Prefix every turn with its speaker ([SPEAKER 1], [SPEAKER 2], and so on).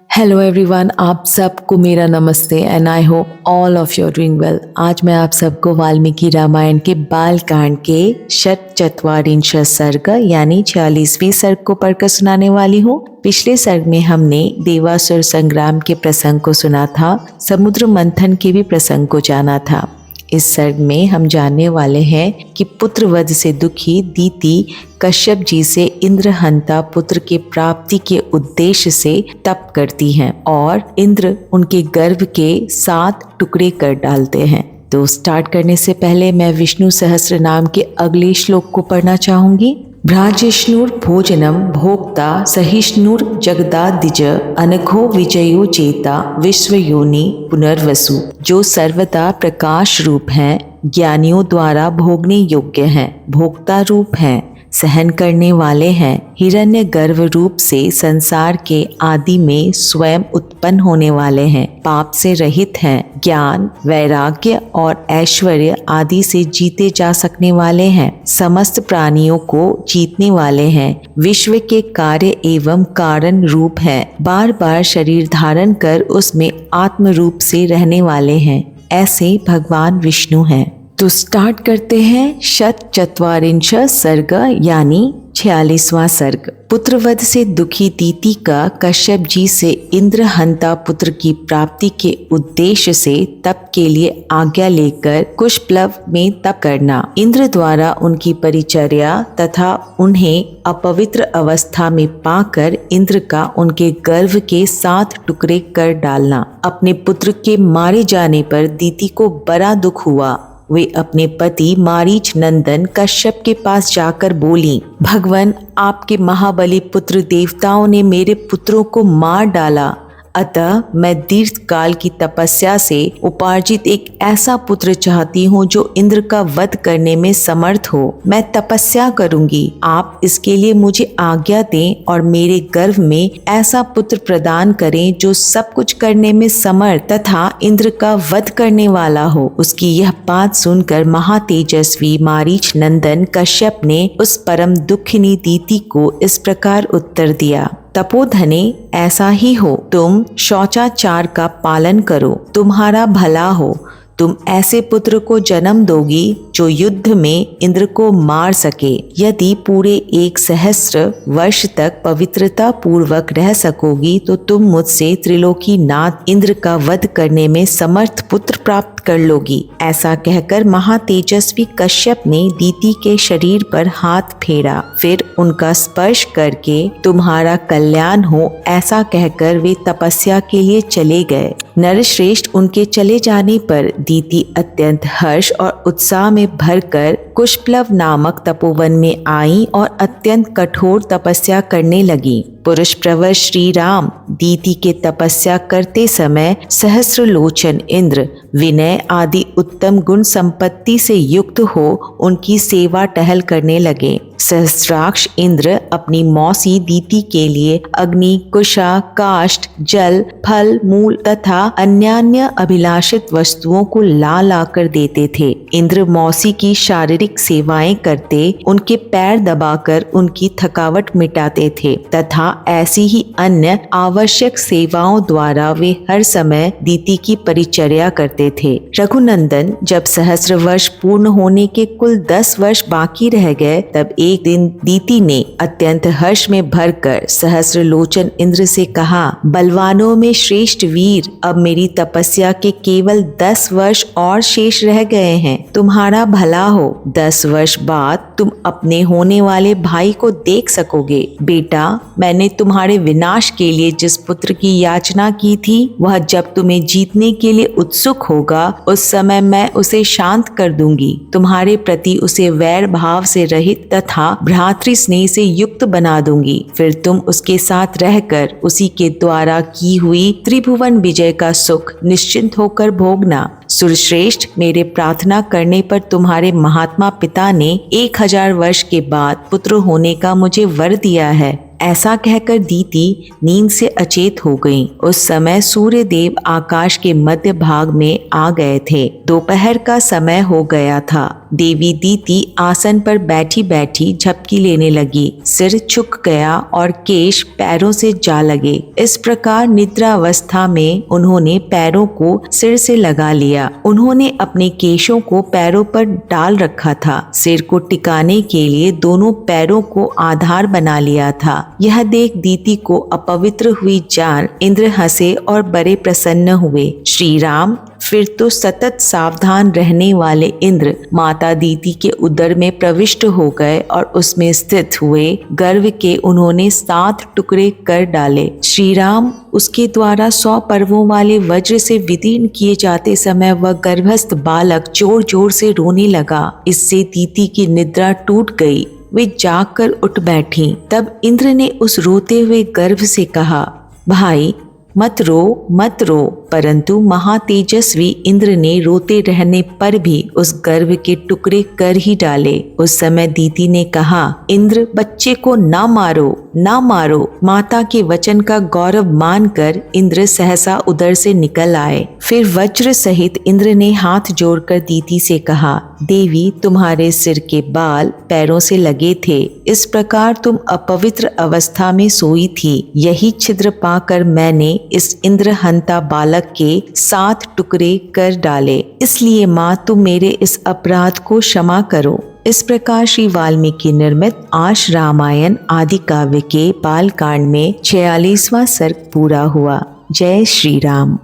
[SPEAKER 1] Hello everyone, आप सबको मेरा नमस्ते and I hope all of you are doing well. आज मैं आप सबको वाल्मीकि रामायण के बाल कांड के षट्चत्वारिंश सर्ग यानी 46वीं सर्ग को पढ़कर सुनाने वाली हूँ। पिछले सर्ग में हमने देवासुर संग्राम के प्रसंग को सुना था, समुद्र मंथन के भी प्रसंग को जाना था। इस सर्ग में हम जानने वाले हैं कि पुत्र वध से दुखी दीति कश्यप जी से इंद्रहंता पुत्र के प्राप्ति के उद्देश्य से तप करती हैं और इंद्र उनके गर्भ के 7 टुकड़े कर डालते हैं। तो स्टार्ट करने से पहले मैं विष्णु सहस्त्र नाम के अगले श्लोक को पढ़ना चाहूंगी। भ्राजिष्णुर भोजनम भोक्ता सहिष्णुर जगदादिज अनघो विजयो चेता विश्वयोनि पुनर्वसु। जो सर्वदा प्रकाश रूप हैं, ज्ञानियों द्वारा भोगने योग्य हैं, भोक्ता रूप हैं, सहन करने वाले हैं, हिरण्य गर्भ रूप से संसार के आदि में स्वयं उत्पन्न होने वाले हैं, पाप से रहित हैं, ज्ञान वैराग्य और ऐश्वर्य आदि से जीते जा सकने वाले हैं, समस्त प्राणियों को जीतने वाले हैं, विश्व के कार्य एवं कारण रूप हैं, बार बार शरीर धारण कर उसमें आत्म रूप से रहने वाले हैं, ऐसे भगवान विष्णु हैं। तो स्टार्ट करते हैं षट्चत्वारिंश सर्ग यानी 46वां सर्ग। पुत्रवध से दुखी दीति का कश्यप जी से इंद्रहंता पुत्र की प्राप्ति के उद्देश्य से तप के लिए आज्ञा लेकर कुशप्लव में तप करना, इंद्र द्वारा उनकी परिचर्या तथा उन्हें अपवित्र अवस्था में पाकर इंद्र का उनके गर्भ के 7 टुकड़े कर डालना। अपने पुत्र के मारे जाने पर दीति को बड़ा दुख हुआ। वे अपने पति मारीच नंदन कश्यप के पास जाकर बोली, भगवान, आपके महाबली पुत्र देवताओं ने मेरे पुत्रों को मार डाला, अतः मैं दीर्घ काल की तपस्या से उपार्जित एक ऐसा पुत्र चाहती हूँ जो इंद्र का वध करने में समर्थ हो। मैं तपस्या करूंगी, आप इसके लिए मुझे आज्ञा दें और मेरे गर्भ में ऐसा पुत्र प्रदान करें जो सब कुछ करने में समर्थ तथा इंद्र का वध करने वाला हो। उसकी यह बात सुनकर महातेजस्वी मारीच नंदन कश्यप ने उस परम दुखिनी दीति को इस प्रकार उत्तर दिया, तपोधने, ऐसा ही हो, तुम शौचाचार का पालन करो, तुम्हारा भला हो। तुम ऐसे पुत्र को जन्म दोगी जो युद्ध में इंद्र को मार सके। यदि पूरे 1 सहस्त्र वर्ष तक पवित्रता पूर्वक रह सकोगी तो तुम मुझसे त्रिलोकी नाथ इंद्र का वध करने में समर्थ पुत्र प्राप्त कर लोगी। ऐसा कहकर महातेजस्वी कश्यप ने दीति के शरीर पर हाथ फेरा, फिर उनका स्पर्श करके तुम्हारा कल्याण हो ऐसा कहकर वे तपस्या के लिए चले गए। नरश्रेष्ठ उनके चले जाने पर दीति अत्यंत हर्ष और उत्साह में भरकर कुशप्लव नामक तपोवन में आई और अत्यंत कठोर तपस्या करने लगी। पुरुष प्रवर श्री राम दीति के तपस्या करते समय सहस्र लोचन इंद्र विनय आदि उत्तम गुण संपत्ति से युक्त हो उनकी सेवा टहल करने लगे। सहस्राक्ष इंद्र अपनी मौसी दीति के लिए अग्नि, कुशा, काष्ठ, जल, फल, मूल तथा अन्यान्य अभिलाषित वस्तुओं को ला ला कर देते थे। इंद्र मौसी की शारीरिक सेवाएं करते, उनके पैर दबाकर उनकी थकावट मिटाते थे तथा ऐसी ही अन्य आवश्यक सेवाओं द्वारा वे हर समय दीति की परिचर्या करते थे। रघुनंदन, जब सहस्र वर्ष पूर्ण होने के कुल 10 वर्ष बाकी रह गए, तब एक दिन दीति ने अत्यंत हर्ष में भरकर सहस्र लोचन इंद्र से कहा, बलवानों में श्रेष्ठ वीर, अब मेरी तपस्या के केवल 10 वर्ष और शेष रह गए हैं। तुम्हारा भला हो, 10 वर्ष बाद तुम अपने होने वाले भाई को देख सकोगे। बेटा, मैंने तुम्हारे विनाश के लिए जिस पुत्र की याचना की थी, वह जब तुम्हें जीतने के लिए उत्सुक होगा उस समय मैं उसे शांत कर दूंगी। तुम्हारे प्रति उसे वैर भाव से रहित तथा भ्रातृ स्नेह से युक्त बना दूंगी। फिर तुम उसके साथ रहकर उसी के द्वारा की हुई त्रिभुवन विजय का सुख निश्चिंत होकर भोगना। सुरश्रेष्ठ, मेरे प्रार्थना करने पर तुम्हारे महात्मा पिता ने 1000 वर्ष के बाद पुत्र होने का मुझे वर दिया है। ऐसा कहकर दीति नींद से अचेत हो गईं। उस समय सूर्य देव आकाश के मध्य भाग में आ गए थे। दोपहर का समय हो गया था। देवी दीति आसन पर बैठी बैठी झपकी लेने लगी। सिर झुक गया और केश पैरों से जा लगे। इस प्रकार निद्रा अवस्था में उन्होंने पैरों को सिर से लगा लिया। उन्होंने अपने केशों को पैरों पर डाल रखा था। सिर को टिकाने के लिए दोनों पैरों को आधार बना लिया था। यह देख दीति को अपवित्र हुई जान इंद्र हंसे और बड़े प्रसन्न हुए। श्री राम फिर तो सतत सावधान रहने वाले इंद्र माता दीति के उदर में प्रविष्ट हो गए और उसमें स्थित हुए। गर्भ के उन्होंने 7 टुकड़े कर डाले। श्री राम उसके द्वारा 100 पर्वों वाले वज्र से विदीर्ण किए जाते समय वह गर्भस्थ बालक जोर जोर से रोने लगा। इससे दीति की निद्रा टूट गई। वे जागकर उठ बैठी। तब इंद्र ने उस रोते हुए गर्भ से कहा, भाई मत रो मत रो। परंतु महातेजस्वी इंद्र ने रोते रहने पर भी उस गर्भ के टुकड़े कर ही डाले। उस समय दीति ने कहा, इंद्र बच्चे को ना मारो ना मारो। माता के वचन का गौरव मानकर इंद्र सहसा उदर से निकल आए। फिर वज्र सहित इंद्र ने हाथ जोड़कर दीति से कहा, देवी तुम्हारे सिर के बाल पैरों से लगे थे, इस प्रकार तुम अपवित्र अवस्था में सोई थी। यही छिद्र पाकर मैंने इस इंद्र हंता बालक के 7 टुकड़े कर डाले। इसलिए माँ तुम मेरे इस अपराध को क्षमा करो। इस प्रकार श्री वाल्मीकि निर्मित आश रामायण आदि काव्य के बाल कांड में 46वां सर्ग पूरा हुआ। जय श्री राम।